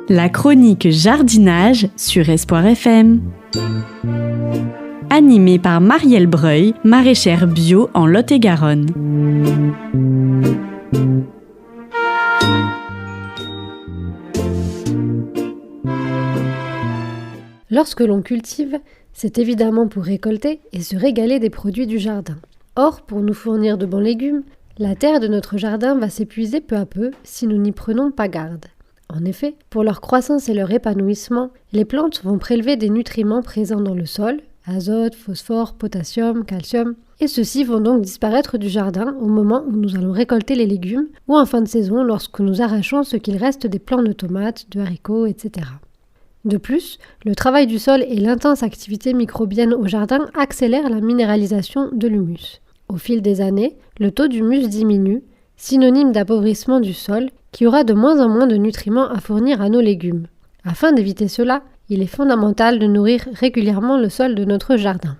La chronique jardinage sur Espoir FM. Animée par Marielle Breuil, maraîchère bio en Lot-et-Garonne. Lorsque l'on cultive, c'est évidemment pour récolter et se régaler des produits du jardin. Or, pour nous fournir de bons légumes, la terre de notre jardin va s'épuiser peu à peu si nous n'y prenons pas garde. En effet, pour leur croissance et leur épanouissement, les plantes vont prélever des nutriments présents dans le sol, azote, phosphore, potassium, calcium, et ceux-ci vont donc disparaître du jardin au moment où nous allons récolter les légumes ou en fin de saison lorsque nous arrachons ce qu'il reste des plants de tomates, de haricots, etc. De plus, le travail du sol et l'intense activité microbienne au jardin accélèrent la minéralisation de l'humus. Au fil des années, le taux d'humus diminue, synonyme d'appauvrissement du sol, qui aura de moins en moins de nutriments à fournir à nos légumes. Afin d'éviter cela, il est fondamental de nourrir régulièrement le sol de notre jardin.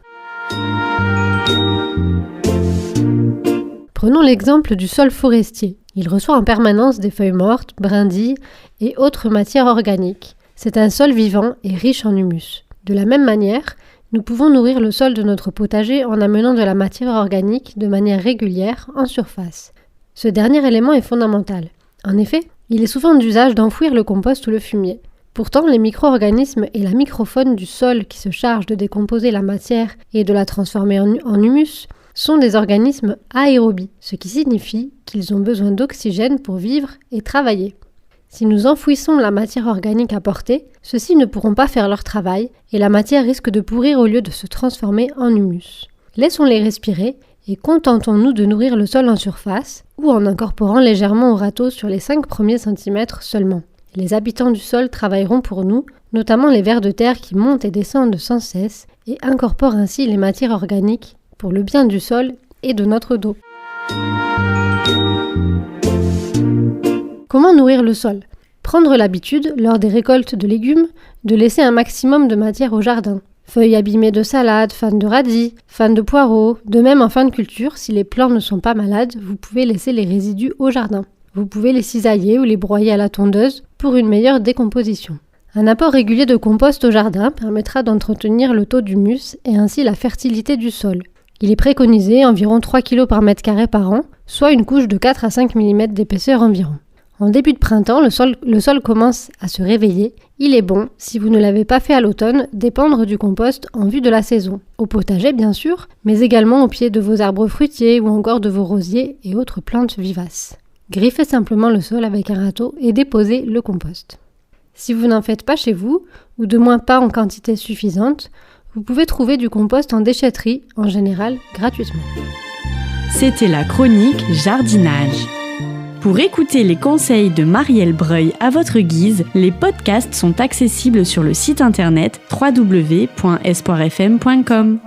Prenons l'exemple du sol forestier. Il reçoit en permanence des feuilles mortes, brindilles et autres matières organiques. C'est un sol vivant et riche en humus. De la même manière, nous pouvons nourrir le sol de notre potager en amenant de la matière organique de manière régulière en surface. Ce dernier élément est fondamental. En effet, il est souvent d'usage d'enfouir le compost ou le fumier. Pourtant, les micro-organismes et la microfaune du sol qui se chargent de décomposer la matière et de la transformer en humus sont des organismes aérobies, ce qui signifie qu'ils ont besoin d'oxygène pour vivre et travailler. Si nous enfouissons la matière organique apportée, ceux-ci ne pourront pas faire leur travail et la matière risque de pourrir au lieu de se transformer en humus. Laissons-les respirer et contentons-nous de nourrir le sol en surface ou en incorporant légèrement au râteau sur les 5 premiers centimètres seulement. Les habitants du sol travailleront pour nous, notamment les vers de terre qui montent et descendent sans cesse et incorporent ainsi les matières organiques pour le bien du sol et de notre dos. Comment nourrir le sol ? Prendre l'habitude, lors des récoltes de légumes, de laisser un maximum de matière au jardin. Feuilles abîmées de salade, fans de radis, fans de poireaux. De même en fin de culture, si les plants ne sont pas malades, vous pouvez laisser les résidus au jardin. Vous pouvez les cisailler ou les broyer à la tondeuse pour une meilleure décomposition. Un apport régulier de compost au jardin permettra d'entretenir le taux d'humus et ainsi la fertilité du sol. Il est préconisé environ 3 kg par mètre carré par an, soit une couche de 4 à 5 mm d'épaisseur environ. En début de printemps, le sol commence à se réveiller. Il est bon, si vous ne l'avez pas fait à l'automne, d'épandre du compost en vue de la saison. Au potager bien sûr, mais également au pied de vos arbres fruitiers ou encore de vos rosiers et autres plantes vivaces. Griffez simplement le sol avec un râteau et déposez le compost. Si vous n'en faites pas chez vous, ou de moins pas en quantité suffisante, vous pouvez trouver du compost en déchetterie, en général gratuitement. C'était la chronique jardinage. Pour écouter les conseils de Marielle Breuil à votre guise, les podcasts sont accessibles sur le site internet www.espoirfm.com.